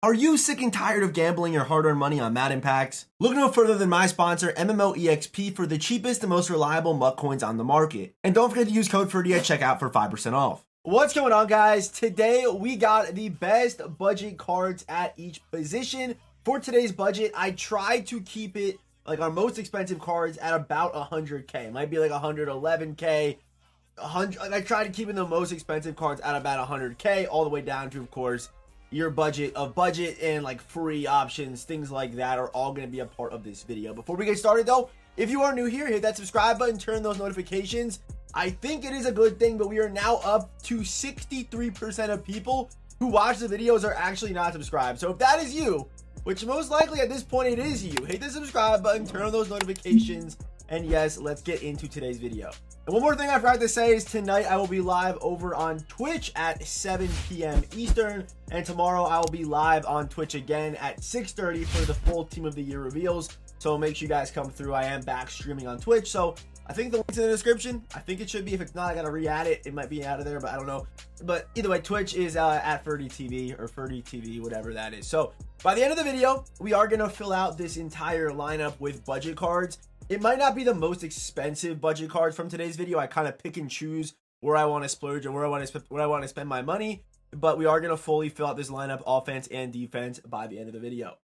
Are you sick and tired of gambling your hard-earned money on Madden packs? Look no further than my sponsor, MMOEXP, for the cheapest and most reliable MUT coins on the market. And don't forget to use code Ferdy at checkout for 5% off. What's going on, guys? Today we got the best budget cards at each position. For today's budget, I tried to keep it like our most expensive cards at about 100K. It might be like 111K. I tried to keep in the most expensive cards at about 100K, all the way down to, of course, your budget and like free options, things like that are all going to be a part of this video. Before we get started though, if you are new here, hit that subscribe button, turn those notifications. I think it is a good thing, but we are now up to 63% of people who watch the videos are actually not subscribed. So if that is you, which most likely at this point it is you, hit the subscribe button, turn on those notifications, and yes, let's get into today's video. And one more thing I forgot to say is tonight I will be live over on Twitch at 7 p.m. Eastern, and tomorrow I will be live on Twitch again at 6:30 for the full Team of the Year reveals. So make sure you guys come through. I am back streaming on Twitch, so I think the link's in the description. I think it should be. If it's not, I gotta re-add it. It might be out of there, but I don't know. But either way, Twitch is at Ferdy TV or Ferdy TV, whatever that is. So by the end of the video, we are gonna fill out this entire lineup with budget cards. It might not be the most expensive budget cards from today's video. I kind of pick and choose where I want to splurge and where I want to spend my money. But we are going to fully fill out this lineup, offense and defense, by the end of the video.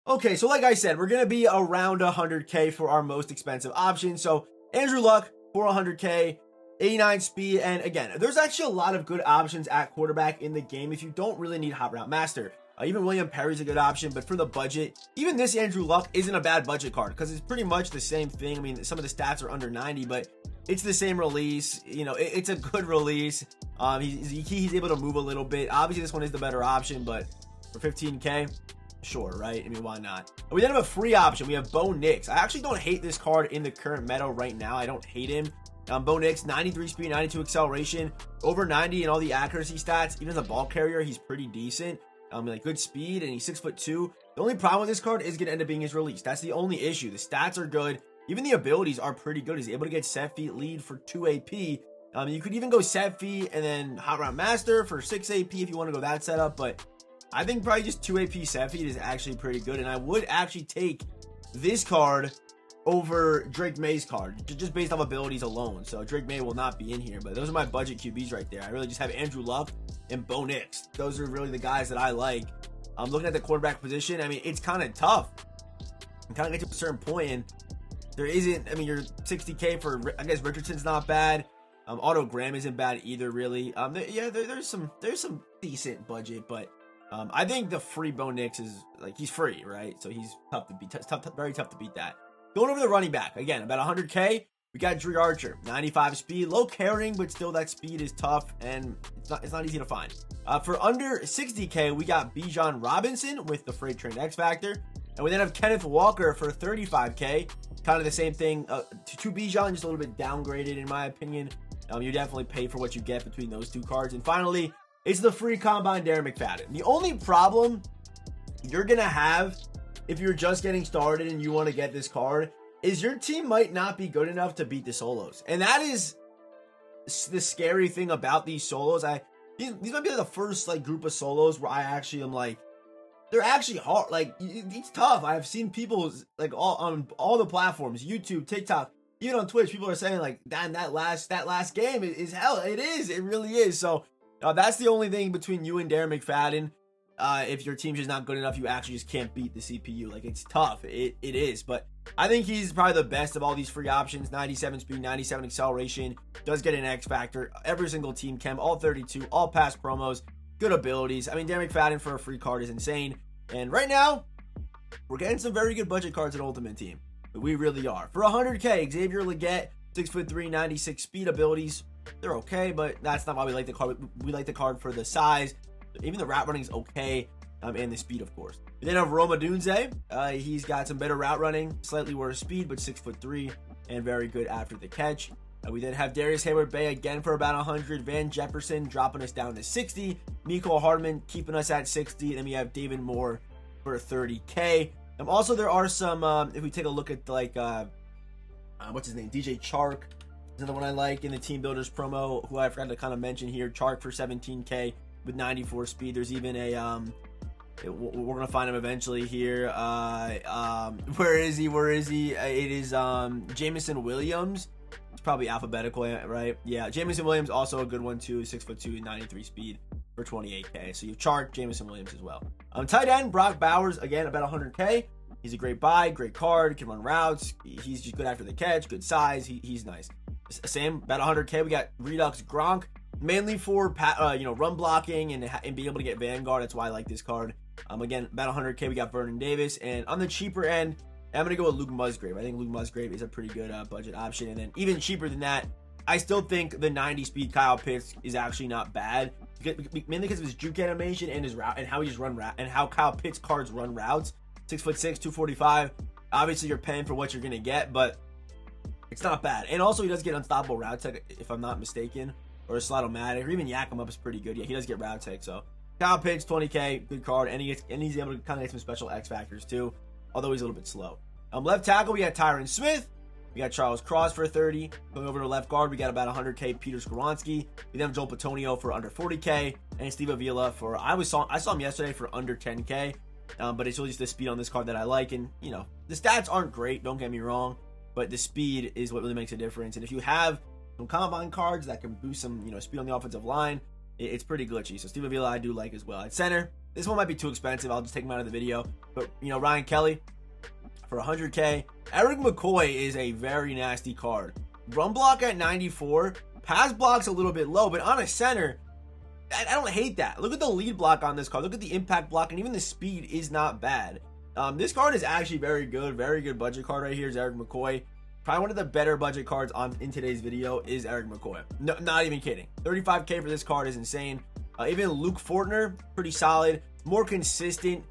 Okay, so like I said, we're going to be around 100K for our most expensive option. So Andrew Luck for 100K, 89 speed. And again, there's actually a lot of good options at quarterback in the game if you don't really need Hot Route Master. Even William Perry's a good option, but for the budget, even this Andrew Luck isn't a bad budget card because it's pretty much the same thing. I mean, some of the stats are under 90, but it's the same release. You know, it's a good release. He's able to move a little bit. Obviously, this one is the better option, but for 15K, sure, right? I mean, why not? We then have a free option. We have Bo Nix. I actually don't hate this card in the current meta right now. I don't hate him. Bo Nix, 93 speed, 92 acceleration, over 90 in all the accuracy stats. Even as a ball carrier, he's pretty decent. Like good speed, and he's 6'2". The only problem with this card is going to end up being his release. That's the only issue. The stats are good. Even the abilities are pretty good. He's able to get set feet lead for 2 AP. You could even go set feet and then Hot Route Master for 6 AP if you want to go that setup. But I think probably just 2 AP set feet is actually pretty good. And I would actually take this card over Drake May's card, just based off abilities alone. So Drake May will not be in here, but those are my budget QBs right there. I really just have Andrew Luck and Bo Nix. Those are really the guys that I like. I'm looking at the quarterback position. I mean, it's kind of tough. You kind of get to a certain point, and there isn't. I mean, you're 60K for. I guess Richardson's not bad. Otto Graham isn't bad either, really. There's some decent budget, but I think the free Bo Nix is like he's free, right? So he's tough to beat. Very tough to beat that. Going over the running back again, about 100K. We got Dre Archer, 95 speed, low carrying, but still that speed is tough and it's not easy to find. For under 60K, we got Bijan Robinson with the Freight Train X Factor, and we then have Kenneth Walker for 35K. Kind of the same thing to Bijan, just a little bit downgraded in my opinion. You definitely pay for what you get between those two cards. And finally, it's the free combine Darren McFadden. The only problem you're gonna have if you're just getting started and you want to get this card is your team might not be good enough to beat the solos. And that is the scary thing about these solos. These might be like the first like group of solos where I actually am like, they're actually hard. Like, it's tough. I've seen people like on all the platforms, YouTube, TikTok, even on Twitch, people are saying like, damn, that last game is hell. It is. It really is. So that's the only thing between you and Darren McFadden. If your team's just not good enough, you actually just can't beat the CPU. Like, it's tough. It is. But I think he's probably the best of all these free options. 97 speed, 97 acceleration. Does get an X factor. Every single team chem. All 32. All past promos. Good abilities. I mean, Darren McFadden for a free card is insane. And right now, we're getting some very good budget cards at Ultimate Team. We really are. For 100K, Xavier Legette, 6'3", 96 speed abilities. They're okay, but that's not why we like the card. We like the card for the size. Even the route running is okay, and the speed, of course. We then have Roma Dunze. He's got some better route running, slightly worse speed, but 6'3", and very good after the catch. We then have Darius Hayward-Bay again for about 100. Van Jefferson dropping us down to 60. Mecole Hardman keeping us at 60. And then we have David Moore for 30K. Also, there are some, if we take a look at like, what's his name? DJ Chark is another one I like in the Team Builders promo, who I forgot to kind of mention here. Chark for 17K with 94 speed. There's even a We're gonna find him eventually here. Where is he? It is Jameson Williams. It's probably alphabetical, right? Yeah, Jameson Williams also a good one too. 6'2", 93 speed for 28K. So you chart Jameson Williams as well. Tight end Brock Bowers, again about 100K. He's a great buy, great card, can run routes. He's just good after the catch, good size. He's nice. Same, about 100K. We got Redux Gronk, mainly for run blocking and being able to get Vanguard. That's why I like this card. Again, about 100K. We got Vernon Davis, and on the cheaper end, I'm gonna go with Luke Musgrave. I think Luke Musgrave is a pretty good budget option, and then even cheaper than that, I still think the 90 speed Kyle Pitts is actually not bad, mainly because of his juke animation and his route and how he just run route and how Kyle Pitts cards run routes. 6'6", 245. Obviously, you're paying for what you're gonna get, but it's not bad. And also, he does get unstoppable route tech, if I'm not mistaken, or a Slide-O-Matic, or even Yak him up is pretty good. Yeah, he does get route tech. So Kyle Pitts, 20K, good card, and he's able to kind of get some special X factors too, although he's a little bit slow. Left tackle, we got Tyron Smith. We got Charles Cross for 30. Going over to left guard, we got about 100K Peter Skoronski. We then have Joel Petonio for under 40K, and Steve Avila for I saw him yesterday for under 10K. But it's really just the speed on this card that I like, and the stats aren't great, don't get me wrong, but the speed is what really makes a difference. And if you have some combine cards that can boost some speed on the offensive line, it's pretty glitchy. So Steve Avila I do like as well. At center, this one might be too expensive, I'll just take him out of the video, but Ryan Kelly for 100K. Eric McCoy is a very nasty card. Run block at 94, pass block's a little bit low, but on a center, I don't hate that. Look at the lead block on this card. Look at the impact block, and even the speed is not bad. This card is actually very good budget card right here is Eric McCoy. Probably one of the better budget cards in today's video is Eric McCoy. No, not even kidding. 35K for this card is insane. Even Luke Fortner, pretty solid. More consistent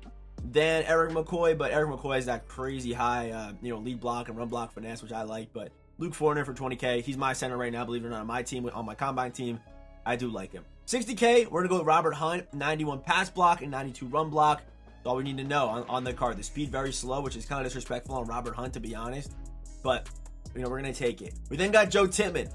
than Eric McCoy, but Eric McCoy has that crazy high, lead block and run block finesse, which I like. But Luke Fortner for 20K, he's my center right now, believe it or not, on my team, on my combine team. I do like him. 60K, we're going to go with Robert Hunt, 91 pass block and 92 run block. That's all we need to know on the card. The speed very slow, which is kind of disrespectful on Robert Hunt, to be honest. But, we're going to take it. We then got Joe Tippmann,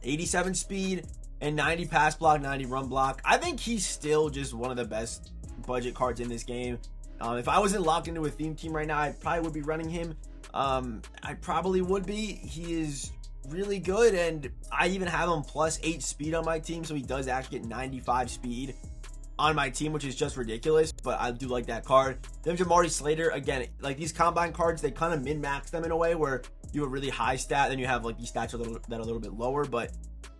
87 speed and 90 pass block, 90 run block. I think he's still just one of the best budget cards in this game. If I wasn't locked into a theme team right now, I probably would be running him. I probably would be. He is really good, and I even have him plus 8 speed on my team, so he does actually get 95 speed on my team, which is just ridiculous, but I do like that card. Then Jamari Slater, again, like these combine cards, they kind of min-max them in a way where you have a really high stat, then you have like these stats that are a little bit lower, but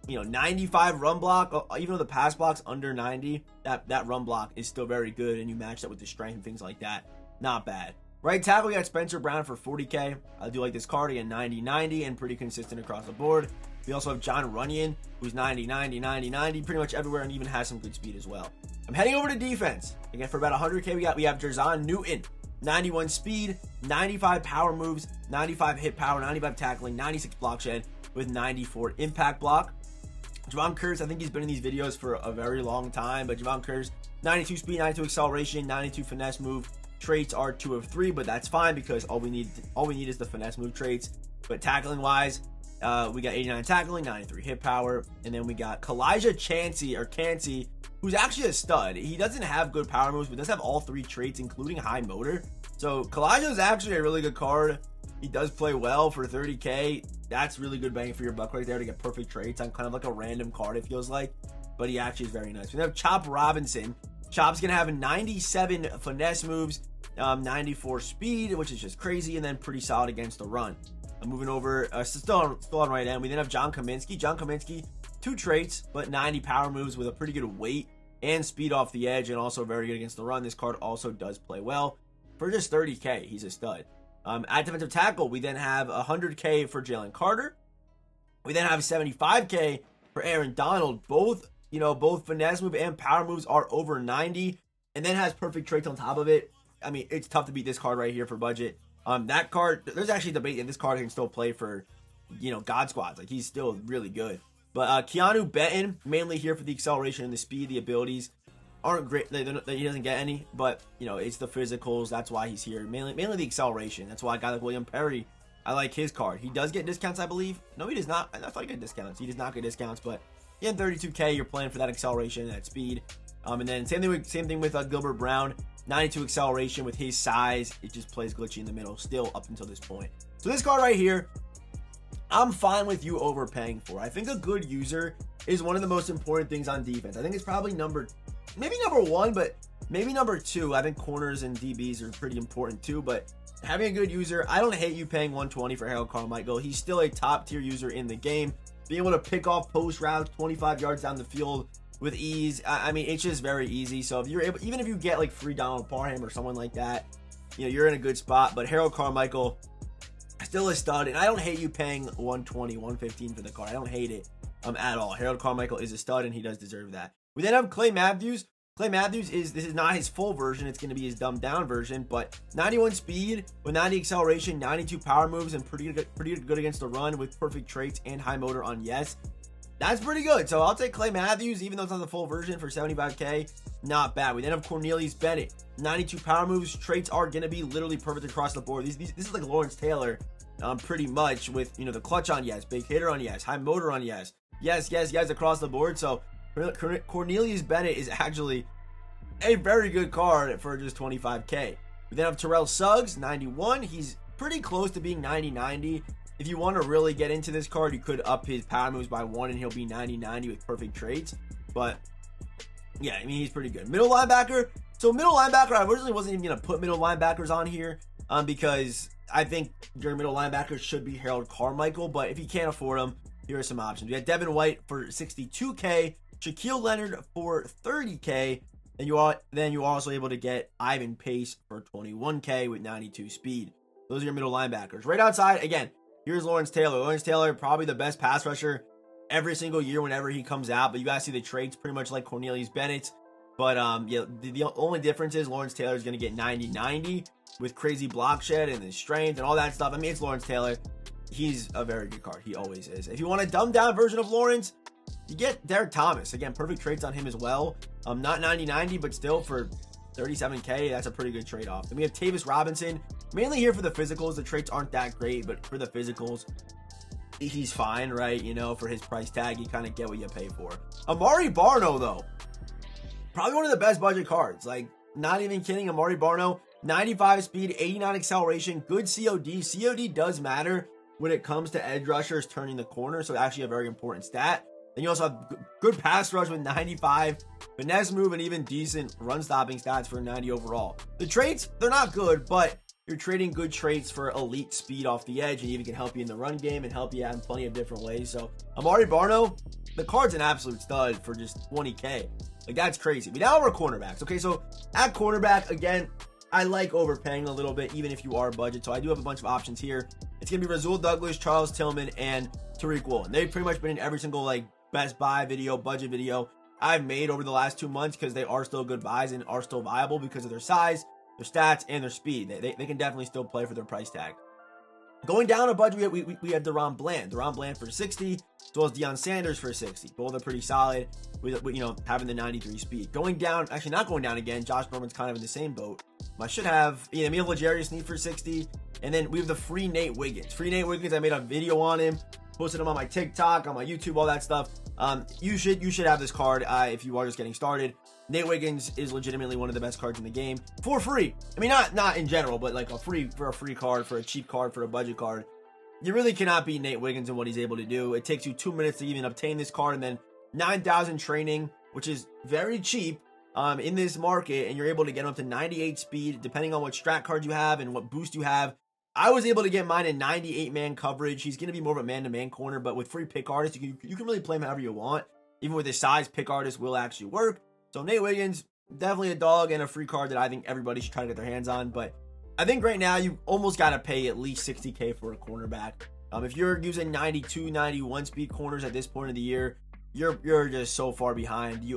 95 run block, even though the pass block's under 90, that run block is still very good, and you match that with the strength and things like that. Not bad. Right tackle, we got Spencer Brown for 40K. I do like this card. Again, 90-90 and pretty consistent across the board. We also have John Runyon, who's 90-90-90-90, pretty much everywhere, and even has some good speed as well. I'm heading over to defense. Again, for about 100K, we have Jerzon Newton, 91 speed, 95 power moves, 95 hit power, 95 tackling, 96 block shed with 94 impact block. Javon Curse, I think he's been in these videos for a very long time, but Javon Curse, 92 speed, 92 acceleration, 92 finesse move. Traits are 2 of 3, but that's fine because all we need is the finesse move traits. But tackling wise, we got 89 tackling, 93 hit power, and then we got Kalijah Cansey, who's actually a stud. He doesn't have good power moves, but does have all 3 traits, including high motor. So Kalijah is actually a really good card. He does play well for 30K. That's really good bang for your buck right there to get perfect traits on kind of like a random card, it feels like. But he actually is very nice. We have Chop Robinson. Chop's going to have 97 finesse moves, 94 speed, which is just crazy, and then pretty solid against the run. Moving over, still on right end, we then have John Kaminsky. John Kaminsky, 2 traits, but 90 power moves with a pretty good weight and speed off the edge, and also very good against the run. This card also does play well. For just 30K, he's a stud. At defensive tackle, we then have 100K for Jalen Carter. We then have 75K for Aaron Donald. Both finesse move and power moves are over 90, and then has perfect traits on top of it. I mean, it's tough to beat this card right here for budget. That card, there's actually debate that this card can still play for, God squads. Like, he's still really good. But Keanu Benton, mainly here for the acceleration and the speed. The abilities aren't great. He doesn't get any, but, it's the physicals. That's why he's here. Mainly the acceleration. That's why a guy like William Perry, I like his card. He does get discounts, I believe. No, he does not. I thought he got discounts. He does not get discounts, but in 32K, you're playing for that acceleration and that speed. And then same thing with Gilbert Brown. 92 acceleration with his size. It just plays glitchy in the middle still up until this point. So this card right here, I'm fine with you overpaying for. I think a good user is one of the most important things on defense. I think it's probably maybe number one, but maybe number two. I think corners and DBs are pretty important too, but having a good user, I don't hate you paying 120 for Harold Carmichael. He's still a top tier user in the game. Being able to pick off post routes 25 yards down the field with ease. I mean, it's just very easy. So if you're able, even if you get like free Donald Parham or someone like that, you know, you're in a good spot. But Harold Carmichael, still a stud, and I don't hate you paying 120, 115 for the card. I don't hate it at all. Harold Carmichael is a stud, and he does deserve that. We then have Clay Matthews. Clay Matthews this is not his full version. It's going to be his dumbed down version, but 91 speed with 90 acceleration, 92 power moves, and pretty good against the run with perfect traits and high motor on yes. That's pretty good. So I'll take Clay Matthews, even though it's not the full version, for 75K. Not bad. We then have Cornelius Bennett. 92 power moves. Traits are going to be literally perfect across the board. This is like Lawrence Taylor, pretty much, with, you know, the clutch on yes, big hitter on yes, high motor on yes. Yes across the board. So Cornelius Bennett is actually a very good card for just 25K. We then have Terrell Suggs, 91. He's pretty close to being 90-90. If you want to really get into this card, you could up his power moves by 1 and he'll be 90-90 with perfect traits. But yeah, I mean, he's pretty good. Middle linebacker. So middle linebacker, I originally wasn't even going to put middle linebackers on here because I think your middle linebacker should be Harold Carmichael. But if you can't afford them, here are some options. We got Devin White for 62K, Shaquille Leonard for 30K, and you're also able to get Ivan Pace for 21K with 92 speed. Those are your middle linebackers. Right outside, again, here's Lawrence Taylor. Lawrence Taylor, probably the best pass rusher every single year whenever he comes out. But you guys see the traits pretty much like Cornelius Bennett. But yeah, the only difference is Lawrence Taylor is going to get 90-90 with crazy block shed and his strength and all that stuff. I mean, it's Lawrence Taylor. He's a very good card. He always is. If you want a dumbed down version of Lawrence, you get Derek Thomas. Again, perfect traits on him as well. Not 90-90, but still for 37K, that's a pretty good trade-off. Then we have Tavis Robinson, mainly here for the physicals. The traits aren't that great, but for the physicals, he's fine, right? You know, for his price tag, you kind of get what you pay for. Amari Barno, though, probably one of the best budget cards. Like, not even kidding. Amari Barno, 95 speed, 89 acceleration, good COD. COD does matter when it comes to edge rushers turning the corner, so actually a very important stat. Then you also have good pass rush with 95, finesse move, and even decent run stopping stats for 90 overall. The traits, they're not good, but you're trading good traits for elite speed off the edge, and even can help you in the run game and help you out in plenty of different ways. So Amari Barno, the card's an absolute stud for just 20K. Like, that's crazy. But now we're cornerbacks. Okay, so at cornerback, again, I like overpaying a little bit, even if you are budget. So I do have a bunch of options here. It's going to be Rasul Douglas, Charles Tillman, and Tariq Woolen. They've pretty much been in every single, like, Best Buy video, budget video I've made over the last 2 months because they are still good buys and are still viable because of their size, their stats, and their speed. They can definitely still play for their price tag. Going down a budget, we have Deron Bland. Deron Bland for 60, as well as Deion Sanders for 60. Both are pretty solid with you know, having the 93 speed. Going down, actually not going down again, Josh Norman's kind of in the same boat. I should have Emil Legarius for 60, and then we have the free Nate Wiggins. Free Nate Wiggins, I made a video on him, posted him on my TikTok, on my YouTube, all that stuff. You should have this card if you are just getting started. Nate Wiggins is legitimately one of the best cards in the game for free. I mean, not in general, but like a free card, for a cheap card, for a budget card. You really cannot beat Nate Wiggins and what he's able to do. It takes you 2 minutes to even obtain this card, and then 9,000 training, which is very cheap in this market, and you're able to get up to 98 speed, depending on what strat card you have and what boost you have. I was able to get mine in 98 man coverage. He's going to be more of a man-to-man corner, but with free pick artists, you can really play him however you want. Even with his size, pick artist will actually work. So Nate Wiggins, definitely a dog and a free card that I think everybody should try to get their hands on. But I think right now you almost got to pay at least 60K for a cornerback. If you're using 92, 91 speed corners at this point of the year, you're just so far behind. If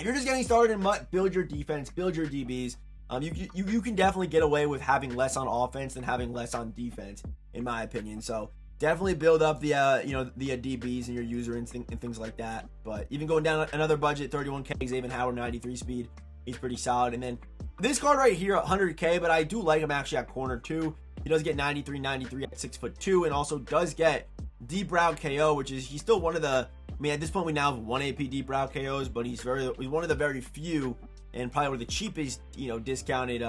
you're just getting started in MUT, build your defense, build your DBs. You can definitely get away with having less on offense than having less on defense, in my opinion. So definitely build up the DBs and your user and things like that. But even going down another budget, 31K, Xavier Howard, 93 speed, he's pretty solid. And then this card right here, 100K, but I do like him actually at corner too. He does get 93 at 6'2", and also does get deep route KO, which is, he's still one of the, I mean, at this point we now have 1 AP deep route KOs, but he's one of the very few and probably one of the cheapest, discounted,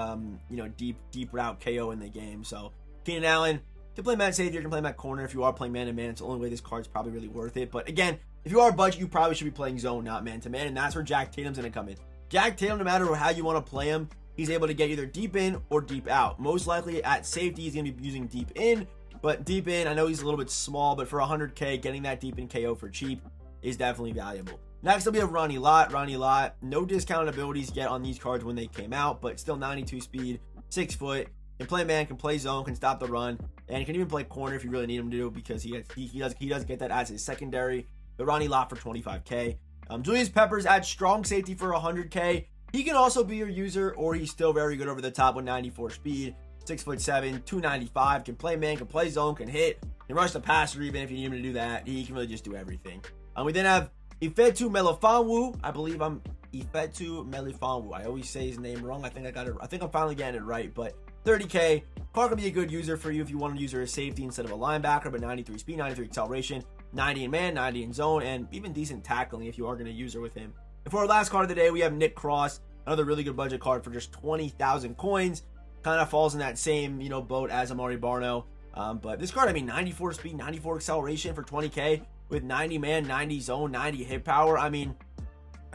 deep route KO in the game. So Keenan Allen can play man safety, you can play man corner. If you are playing man to man, it's the only way this card's probably really worth it. But again, if you are budget, you probably should be playing zone, not man to man, and that's where Jack Tatum's going to come in. Jack Tatum, no matter how you want to play him, he's able to get either deep in or deep out. Most likely at safety, he's going to be using deep in, but deep in, I know he's a little bit small, but for 100K, getting that deep in KO for cheap is definitely valuable. Next up, we have Ronnie Lott. Ronnie Lott, no discounted abilities yet on these cards when they came out, but still 92 speed, 6 foot, can play man, can play zone, can stop the run, and he can even play corner if you really need him to, because he does get that as his secondary. The Ronnie Lott for 25K. Julius Peppers at strong safety for 100K. He can also be your user, or he's still very good over the top with 94 speed, 6'7", 295, can play man, can play zone, can hit, can rush the passer even if you need him to do that. He can really just do everything. We then have Ifeatu Melifonwu. I believe I'm Ifeatu Melifonwu. I always say his name wrong. I think I got it. I think I'm finally getting it right. But 30K. Card can be a good user for you if you want to use her as safety instead of a linebacker. But 93 speed, 93 acceleration, 90 in man, 90 in zone, and even decent tackling if you are going to use her with him. And for our last card of the day, we have Nick Cross. Another really good budget card for just 20,000 coins. Kind of falls in that same, boat as Amari Barno. But this card, 94 speed, 94 acceleration for 20K with 90 man, 90 zone, 90 hit power.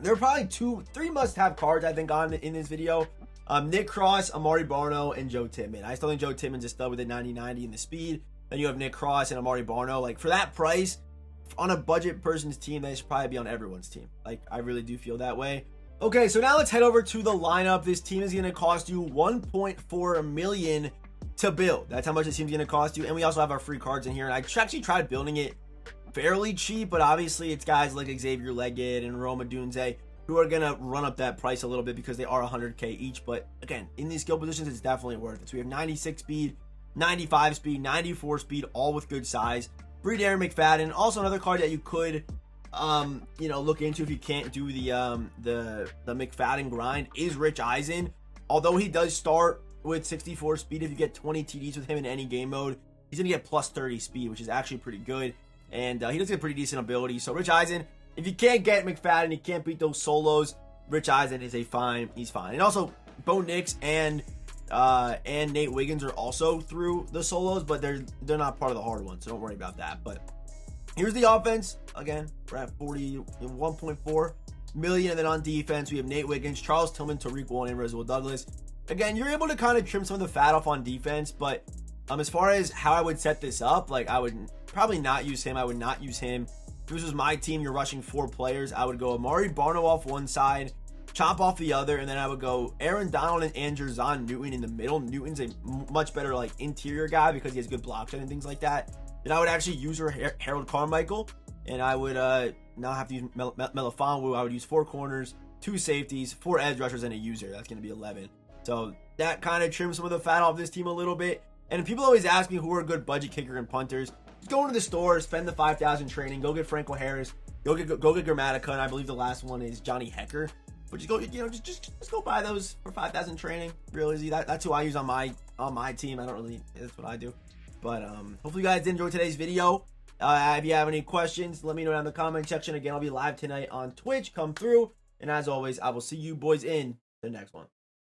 There are probably 3 must-have cards, I think, in this video. Nick Cross, Amari Barno, and Joe Tippmann. I still think Joe Tippmann's a stud with the 90-90 and the speed. Then you have Nick Cross and Amari Barno. Like, for that price, on a budget person's team, they should probably be on everyone's team. Like, I really do feel that way. Okay, so now let's head over to the lineup. This team is going to cost you $1.4 million to build. That's how much this team's going to cost you. And we also have our free cards in here. And I actually tried building it fairly cheap, but obviously it's guys like Xavier Leggett and Roma Dunze who are going to run up that price a little bit because they are 100K each. But again, in these skill positions, it's definitely worth it. So we have 96 speed, 95 speed, 94 speed, all with good size. Free Darren McFadden. Also another card that you could look into if you can't do the McFadden grind is Rich Eisen. Although he does start with 64 speed, if you get 20 TDs with him in any game mode, he's gonna get plus 30 speed, which is actually pretty good. And he does get pretty decent ability. So Rich Eisen, if you can't get McFadden, you can't beat those solos, Rich Eisen is he's fine. And also Bo Nix and Nate Wiggins are also through the solos, but they're not part of the hard ones, so don't worry about that. But here's the offense. Again, we're at 1.4 million. And then on defense, we have Nate Wiggins, Charles Tillman, Tariq Woolen, and Rasul Douglas. Again, you're able to kind of trim some of the fat off on defense, but as far as how I would set this up, like, I would probably not use him. I would not use him. If this was my team, you're rushing 4 players, I would go Amari Barno off one side, chop off the other, and then I would go Aaron Donald and Andrew Zahn Newton in the middle. Newton's a much better, like, interior guy because he has good block and things like that. Then I would actually use Harold Carmichael, and I would not have to use Melifonwu. I would use 4 corners, 2 safeties, 4 edge rushers, and a user. That's going to be 11. So that kind of trims some of the fat off this team a little bit. And people always ask me who are good budget kicker and punters. Just go into the store, spend the 5,000 training, go get Franco Harris, go get Grammatica, and I believe the last one is Johnny Hecker. But just go, just go buy those for 5,000 training. Real easy. That's who I use on my team. That's what I do. But hopefully you guys did enjoy today's video. If you have any questions, let me know down in the comment section. Again, I'll be live tonight on Twitch. Come through. And as always, I will see you boys in the next one.